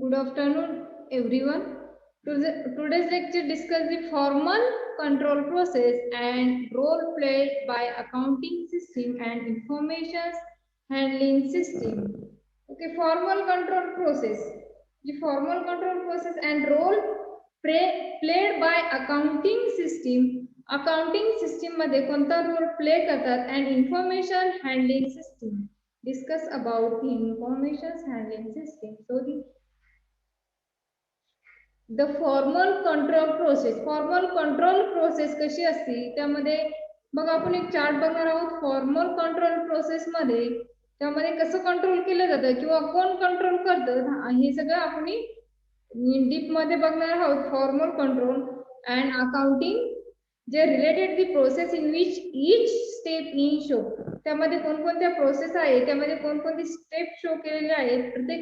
Good afternoon, everyone. Today's lecture discuss the formal control process and role played by accounting system and information handling system. Okay, formal control process. The formal control process and role played by accounting system. Accounting system मध्ये कोणता role play करतात and information handling system. Discuss about the information handling system. So the formal control process कशी असते त्यामध्ये मग आपण एक chart बघणार आहोत. फॉर्मल कंट्रोल प्रोसेस मध्ये त्यामध्ये कसं कंट्रोल केलं जातं किंवा कोण कंट्रोल करतं हे सगळं आपण डीप मध्ये बघणार आहोत. Formal control and accounting J related the process in which each step in show, त्यामध्ये कोणकोणत्या प्रोसेस आहे, त्यामध्ये कोणकोणती स्टेप शो केलेले आहेत, प्रत्येक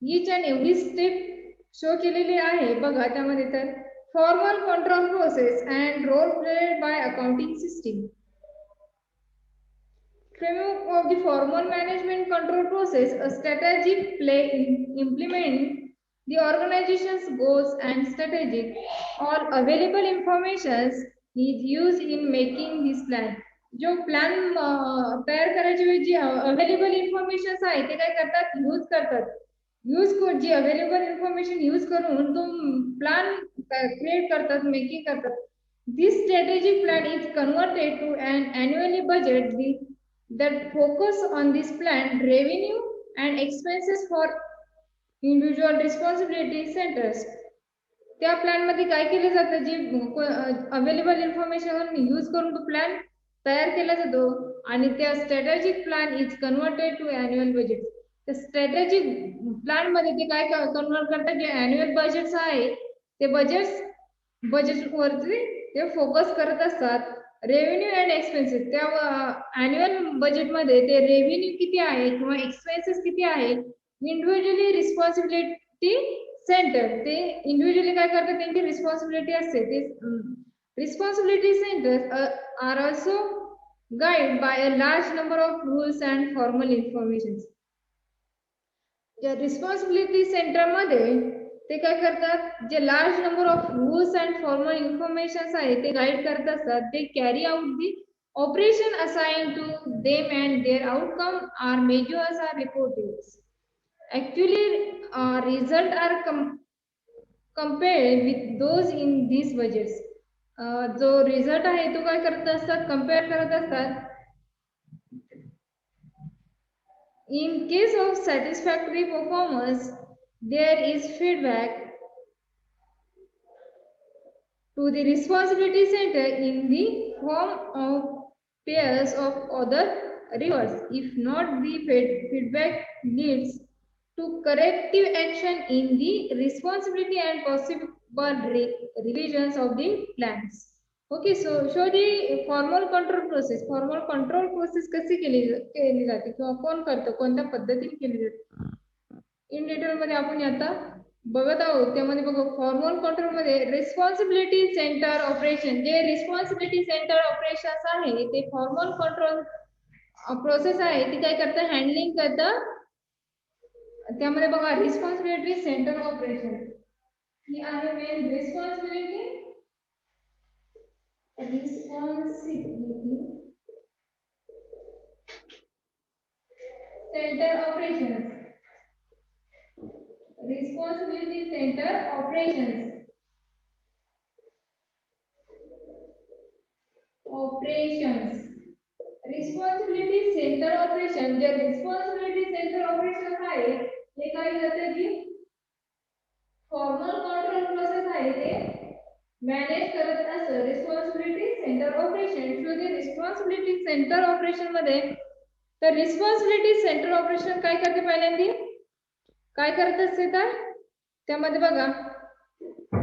each and every step show केलेली आहे बघा. त्यामध्ये तर formal control process and role played by accounting system. Framework of the formal management control process, a strategic play in implement the organization's goals and strategic all available information is used in making this plan. जो plan तयार करायची वेळी जी available information आहे ते काय करतात, use करतात. जी available information use करून तो प्लॅन क्रिएट करतात, मेकिंग करतात. This strategic plan is converted to an annually budget that focus on this plan revenue and expenses for individual responsibility centers. त्या प्लॅन मध्ये काय केलं जातं, जी अवेलेबल इन्फॉर्मेशन यूज करून तो प्लॅन तयार केला जातो आणि त्या strategic plan is converted to annual budget. तर स्ट्रॅटेजिक प्लॅन मध्ये ते काय कन्वर्ट करतात, जे अॅन्युअल बजेट्स आहे ते बजेटवरती ते फोकस करत असतात. रेव्हेन्यू अँड एक्सपेन्सेस, त्या अॅन्युअल बजेटमध्ये ते रेव्हेन्यू किती आहे किंवा एक्सपेन्सेस किती आहे, इंडिव्हिज्युअली रिस्पॉन्सिबिलिटी सेंटर ते इंडिव्हिज्युअली काय करतात, त्यांची रिस्पॉन्सिबिलिटी असते. ते responsibility centres are also guide by a large number of rules and formal information. या रिस्पॉन्सिबिलिटी सेंटर मध्ये ते काय करतात, जे large number of rules and formal information आहे ते गाईड करत असतात. ते carry out the operation assign to them and their outcome are measures are reported. Actually, result are compared with those in these budgets. जो result आहे तो काय करत असतात, कम्पेअर करत असतात. In case of satisfactory performance, there is feedback to the responsibility center in the form of pairs of other rewards. If not, the feedback leads to corrective action in the responsibility and possible revisions of the plans. Okay, so show the formal control process. Formal control process कशी केली जाते किंवा कोण करतं, कोणत्या पद्धतीने केली जाते इन डिटेल मध्ये आपण आता बघत आहोत. त्यामध्ये बघा, फॉर्मल कंट्रोल मध्ये रिस्पॉन्सिबिलिटी सेंटर ऑपरेशन, जे रिस्पॉन्सिबिलिटी सेंटर ऑपरेशन आहे ते फॉर्मल कंट्रोल प्रोसेस आहे ती काय करतं, हँडलिंग करतं. त्यामध्ये बघा, रिस्पॉन्सिबिलिटी सेंटर ऑपरेशन ही आहे main responsibility centre operation. Responsibility center operations. Responsibility center operation, जे responsibility center operation आहे हे काय करते, की फॉर्मल कंट्रोल प्रोसेस आहे ते मॅनेज करत असतं. Responsibility centre operation. Show the responsibility centre operation मध्ये तर रिस्पॉन्सिबिलिटी सेंटर ऑपरेशन काय करते, पहिल्यांदा काय करत असते तर त्यामध्ये बघा,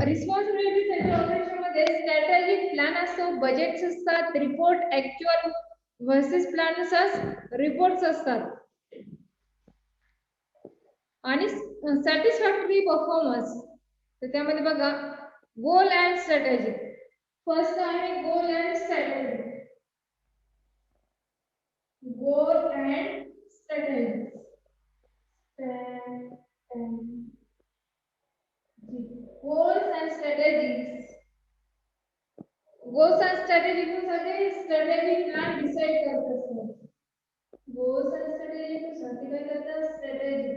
रिस्पॉन्सिबिलिटी सेंटर ऑपरेशन मध्ये स्ट्रॅटेजिक प्लॅन असतो, बजेट्स असतात, रिपोर्ट ऍक्च्युअल वर्सेस प्लॅन नुसार रिपोर्ट्स असतात आणि सॅटिस्फॅक्टरी परफॉर्मन्स. तर त्यामध्ये बघा, गोल अँड स्ट्रॅटेजी. फर्स्ट आहे goal and strategy. Goal and strategy. Goals and strategy साठी स्ट्रॅटेजी प्लॅन डिसाइड करत असतात. गोल्स अँड स्ट्रॅटेजी साठी काय करतात? Strategy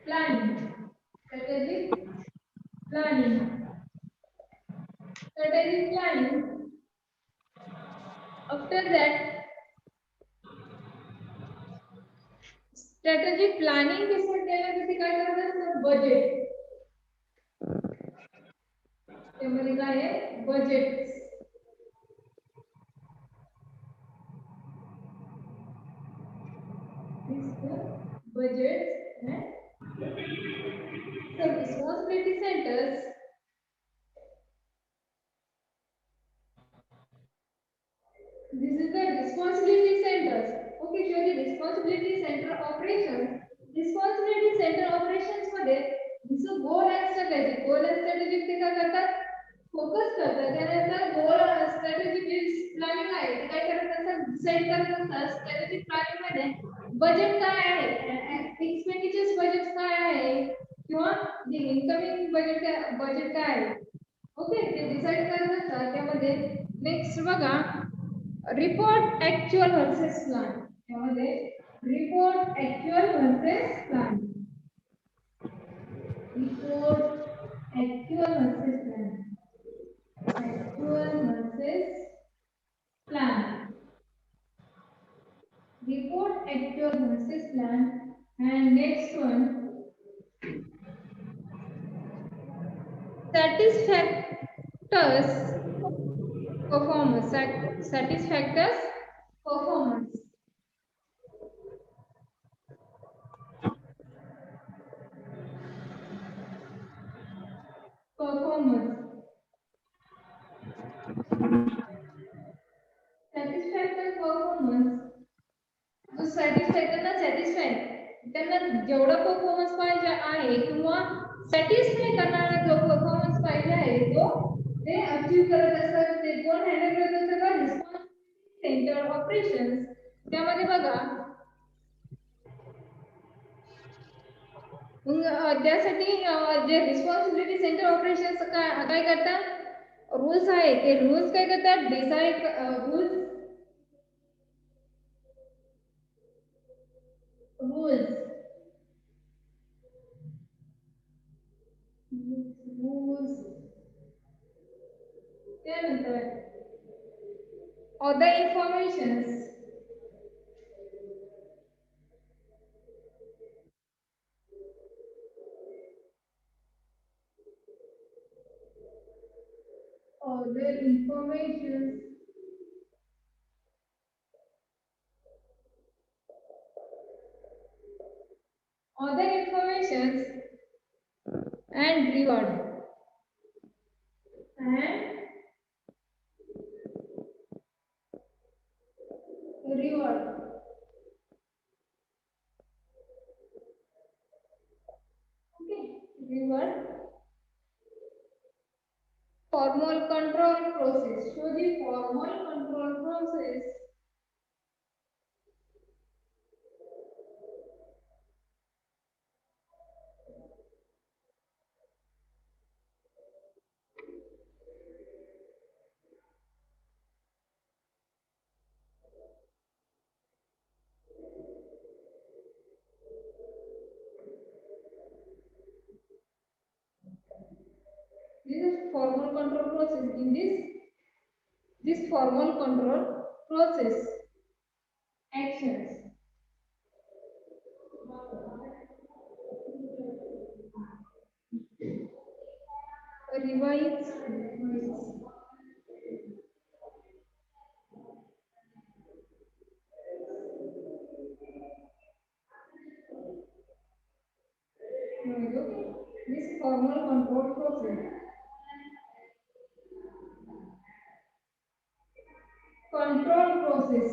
planning. Strategic planning. Strategic planning. After that, strategic planning decide केल्यासाठी काय करतात? बजेट. त्यामध्ये काय आहे? Budget. Budgets and so responsibility centers. This is the responsibility centers. Okay, show the responsibility center operations. Responsibility center operations मध्ये जसं गोल and strategy ते काय करतात? फोकस करतात. त्यानंतर गोल स्ट्रॅटेजिक प्लॅनिंग आहे ते काय करत असतात? डिसाइड करत असतात. स्ट्रॅटेजिक प्लॅनिंग मध्ये बजेट काय आहे, एक्सपेंडिचर्स बजेट काय आहे किंवा इनकमिंग बजेट काय आहे, ओके, ते डिसाइड करत असतात. त्यामध्ये नेक्स्ट बघा, रिपोर्ट ऍक्च्युअल व्हर्सेस प्लॅन. त्यामध्ये report actual versus plan. Report actual versus plan. Actual versus plan. Report actual versus plan. And next one, satisfactors performance. Satisfactors performance. Performance. Satisfactory performance. जो satisfy त्यांना जेवढा performance पाहिजे आहे किंवा satisfy करणारा जो performance पाहिजे आहे तो ते अचीव करत असतात. ते कोण हँडल करत असतात? Responsibility centre operations. त्यामध्ये बघा, त्यासाठी जे रिस्पॉन्सिबिलिटी सेंटर ऑपरेशन्स काय करतात? रूल्स आहे ते रूल्स काय करतात? डिसाइड रूल्स त्यानंतर other informations. Other informations. Other informations and reward. And reward. Okay, reward. Formal control process. Show the formal control process. This is formal control process. In this formal control process actions. Revise. This formal control process. Control process.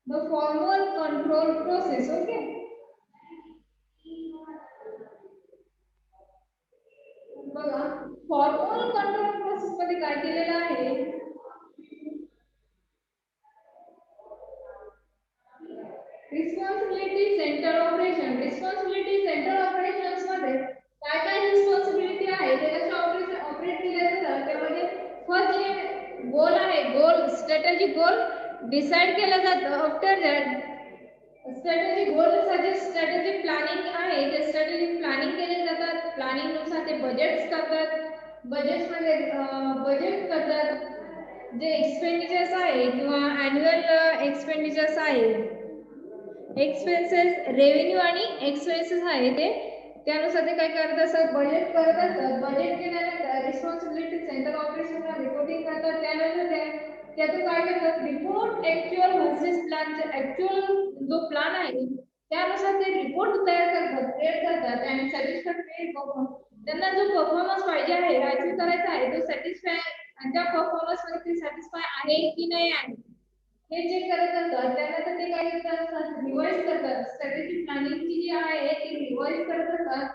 The formal control process. Okay. बघा, formal control process मध्ये काय केलेलं आहे? Strategic goal decide केलं जातं. After that strategic गोलसाठी strategic planning आहे, ते स्ट्रॅटेजिक प्लॅनिंग केले जातात. प्लॅनिंग नुसार ते बजेट्स करतात. बजेट्समध्ये बजेट करतात. जे एक्सपेंडिचर्स आहे किंवा ॲन्युअल एक्सपेंडिचर्स आहे, एक्सपेन्सेस रेव्हेन्यू आणि एक्सपेन्सेस आहे ते त्यानुसार ते काय करत असतात, बजेट करत असतात. बजेट केल्यानंतर रिस्पॉन्सिबिलिटी सेंट्रल ऑपरेशनला रिपोर्टिंग करतात. त्यानंतर त्यातून काय करतात, report actual versus plan. Actual जो प्लॅन आहे त्यानुसार ते रिपोर्ट तयार करतात, क्रिएट करतात आणि सॅटिस्फॅक्टरी त्यांना जो परफॉर्मन्स पाहिजे आहे, अचीव करायचा आहे, तो सॅटिस्फाय त्या परफॉर्मन्स मध्ये ते सॅटिस्फाय आहे की नाही आहे हे चेक करत असतात. त्यानंतर ते काय करतात, रिवाइज करतात. स्ट्रॅटेजिक प्लॅनिंगची जी आहे ती रिवाइज करत असतात.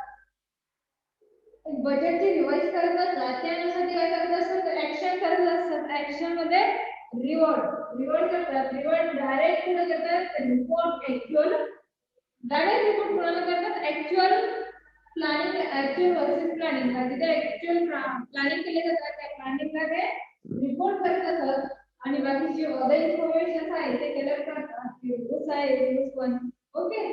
बजेटची रिवाइज करत असतात. त्यानुसार ते काय करत असतात, ऍक्शन करत असतात. ऍक्शन मध्ये रिवॉर्ड करतात. रिवॉर्ड डायरेक्ट कुठे करतात, रिपोर्ट ऍक्च्युअल डायरेक्ट रिपोर्ट कुणाला करतात, actual planning, actual versus planning. तिथे ऍक्च्युअल प्लॅनिंग केले जातात, त्या प्लॅनिंगला ते रिपोर्ट करत असतात आणि बाकीचे अदर इन्फॉर्मेशन आहे ते कलेक्ट करतात. यूज आहे, यूज पण okay.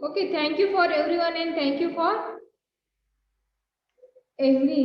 Okay, thank you for everyone and thank you for every